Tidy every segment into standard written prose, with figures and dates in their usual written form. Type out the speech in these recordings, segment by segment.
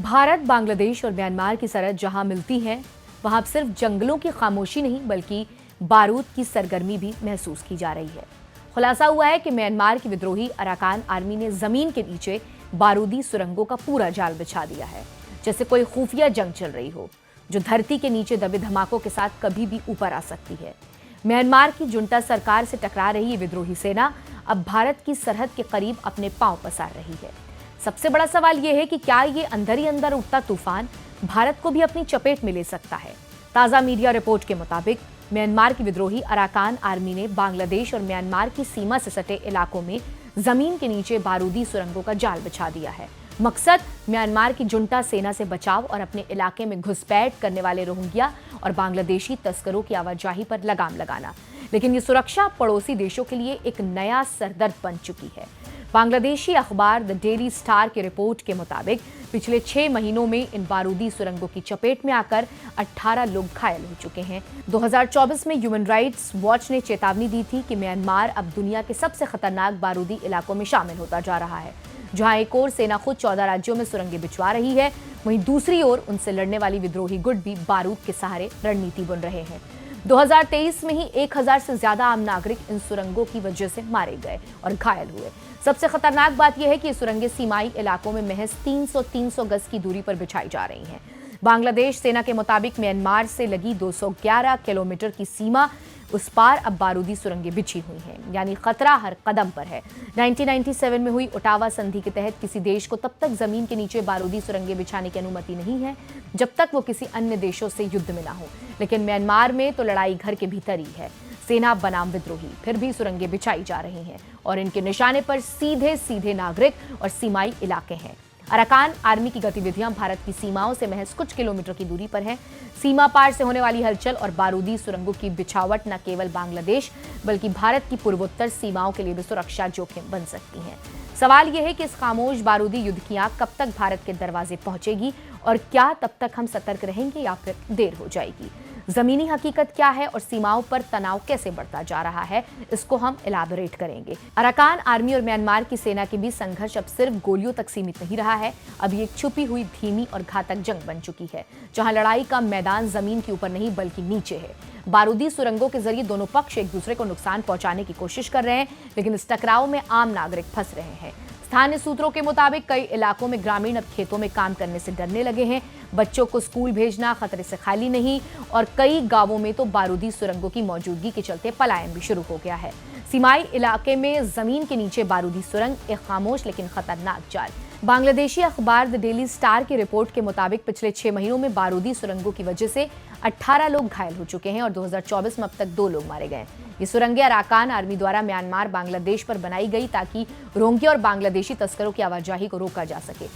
भारत, बांग्लादेश और म्यांमार की सरहद जहां मिलती है, वहां अब सिर्फ जंगलों की खामोशी नहीं बल्कि बारूद की सरगर्मी भी महसूस की जा रही है। खुलासा हुआ है कि म्यांमार की विद्रोही अराकान आर्मी ने जमीन के नीचे बारूदी सुरंगों का पूरा जाल बिछा दिया है, जैसे कोई खुफिया जंग चल रही हो जो धरती के नीचे दबे धमाकों के साथ कभी भी ऊपर आ सकती है। म्यांमार की जुंटा सरकार से टकरा रही ये विद्रोही सेना अब भारत की सरहद के करीब अपने पांव पसार रही है। सबसे बड़ा सवाल यह है कि क्या ये अंदर ही अंदर उठता तूफान भारत को भी अपनी चपेट में ले सकता है। ताजा मीडिया रिपोर्ट के मुताबिक म्यांमार की विद्रोही अराकान आर्मी ने बांग्लादेश और म्यांमार की सीमा से सटे इलाकों में जमीन के नीचे बारूदी सुरंगों का जाल बिछा दिया है। मकसद म्यांमार की जुंटा सेना से बचाव और अपने इलाके में घुसपैठ करने वाले रोहिंग्या और बांग्लादेशी तस्करों की आवाजाही पर लगाम लगाना। लेकिन ये सुरक्षा पड़ोसी देशों के लिए एक नया सरदर्द बन चुकी है। बांग्लादेशी अखबार द डेली स्टार की रिपोर्ट के मुताबिक पिछले 6 महीनों में इन बारूदी सुरंगों की चपेट में आकर 18 लोग घायल हो चुके हैं। 2024 में ह्यूमन राइट्स वॉच ने चेतावनी दी थी कि म्यांमार अब दुनिया के सबसे खतरनाक बारूदी इलाकों में शामिल होता जा रहा है। जहां एक ओर सेना खुद 14 राज्यों में सुरंगें बिछवा रही है, वहीं दूसरी ओर उनसे लड़ने वाली विद्रोही गुट भी बारूद के सहारे रणनीति बुन रहे हैं। 2023 में ही 1000 से ज्यादा आम नागरिक इन सुरंगों की वजह से मारे गए और घायल हुए। सबसे खतरनाक बात यह है कि ये सुरंगें सीमाई इलाकों में महज 300 गज की दूरी पर बिछाई जा रही हैं। बांग्लादेश सेना के मुताबिक म्यांमार से लगी 211 किलोमीटर की सीमा उस पार अब बारूदी सुरंगें बिछी हुई हैं, यानी खतरा हर कदम पर है। 1997 में हुई ओटावा संधि के तहत किसी देश को तब तक जमीन के नीचे बारूदी सुरंगें बिछाने की अनुमति नहीं है जब तक वो किसी अन्य देशों से युद्ध में ना हो। लेकिन म्यांमार में तो लड़ाई घर के भीतर ही है। सेना बनाम विद्रोही, फिर भी सुरंगें बिछाई जा रही हैं और इनके निशाने पर सीधे सीधे नागरिक और सीमाई इलाके हैं। अराकान आर्मी की गतिविधियां भारत की सीमाओं से महज कुछ किलोमीटर की दूरी पर हैं। सीमा पार से होने वाली हलचल और बारूदी सुरंगों की बिछावट न केवल बांग्लादेश बल्कि भारत की पूर्वोत्तर सीमाओं के लिए भी सुरक्षा जोखिम बन सकती हैं। सवाल यह है कि इस खामोश बारूदी युद्ध की आग कब तक भारत के दरवाजे पहुंचेगी और क्या तब तक हम सतर्क रहेंगे या फिर देर हो जाएगी। जमीनी हकीकत क्या है और सीमाओं पर तनाव कैसे बढ़ता जा रहा है, इसको हम इलाबोरेट करेंगे। अराकान आर्मी और म्यांमार की सेना के बीच संघर्ष अब सिर्फ गोलियों तक सीमित नहीं रहा है। अब ये एक छुपी हुई, धीमी और घातक जंग बन चुकी है, जहां लड़ाई का मैदान जमीन के ऊपर नहीं बल्कि नीचे है। बारूदी सुरंगों के जरिए दोनों पक्ष एक दूसरे को नुकसान पहुंचाने की कोशिश कर रहे हैं, लेकिन इस टकराव में आम नागरिक फंस रहे हैं। स्थानीय सूत्रों के मुताबिक कई इलाकों में ग्रामीण अब खेतों में काम करने से डरने लगे हैं। बच्चों को स्कूल भेजना खतरे से खाली नहीं और कई गांवों में तो बारूदी सुरंगों की मौजूदगी के चलते पलायन भी शुरू हो गया है। सीमाई इलाके में जमीन के नीचे बारूदी सुरंग, एक खामोश लेकिन खतरनाक जाल। बांग्लादेशी अखबार द डेली स्टार की रिपोर्ट के मुताबिक पिछले 6 महीनों में बारूदी सुरंगों की वजह से 18 लोग घायल हो चुके हैं और 2024 में अब तक 2 लोग मारे गए। ये सुरंगें अराकान आर्मी द्वारा म्यांमार, बांग्लादेश पर बनाई गई ताकि रोहिंग्या और बांग्लादेशी तस्करों की आवाजाही को रोका जा सके।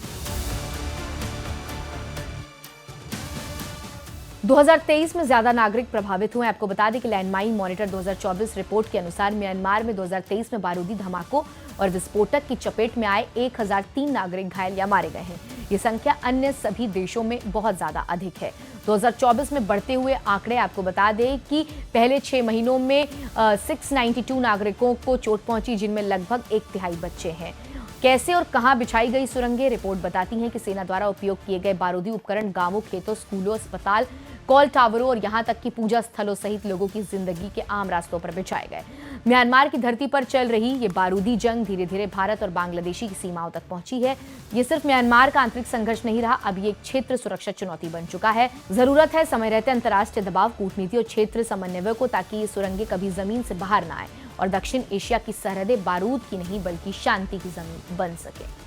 2023 में ज्यादा नागरिक प्रभावित हुए। आपको बता दें कि लैंडमाइन मॉनिटर 2024 रिपोर्ट के अनुसार म्यांमार में 2023 में बारूदी धमाकों और विस्फोटक की चपेट में आए 1003 नागरिक घायल या मारे गए हैं। ये संख्या अन्य सभी देशों में बहुत ज्यादा अधिक है। 2024 में बढ़ते हुए आंकड़े आपको बता दें कि पहले 6 महीनों में 692 नागरिकों को चोट पहुंची, जिनमें लगभग 1/3 बच्चे हैं। कैसे और कहां बिछाई गई सुरंगें? रिपोर्ट बताती हैं कि सेना द्वारा उपयोग किए गए बारूदी उपकरण गांवों, खेतों, स्कूलों, अस्पताल, कॉल टावरों और यहां तक कि पूजा स्थलों सहित लोगों की जिंदगी के आम रास्तों पर बिछाए गए। म्यांमार की धरती पर चल रही ये बारूदी जंग धीरे धीरे भारत और बांग्लादेशी की सीमाओं तक पहुंची है। ये सिर्फ म्यांमार का आंतरिक संघर्ष नहीं रहा, अब ये एक क्षेत्र सुरक्षा चुनौती बन चुका है। जरूरत है समय रहते अंतर्राष्ट्रीय दबाव, कूटनीति और क्षेत्र समन्वय को, ताकि ये सुरंगें कभी जमीन से बाहर न आए और दक्षिण एशिया की सरहदें बारूद की नहीं बल्कि शांति की जमीन बन सके।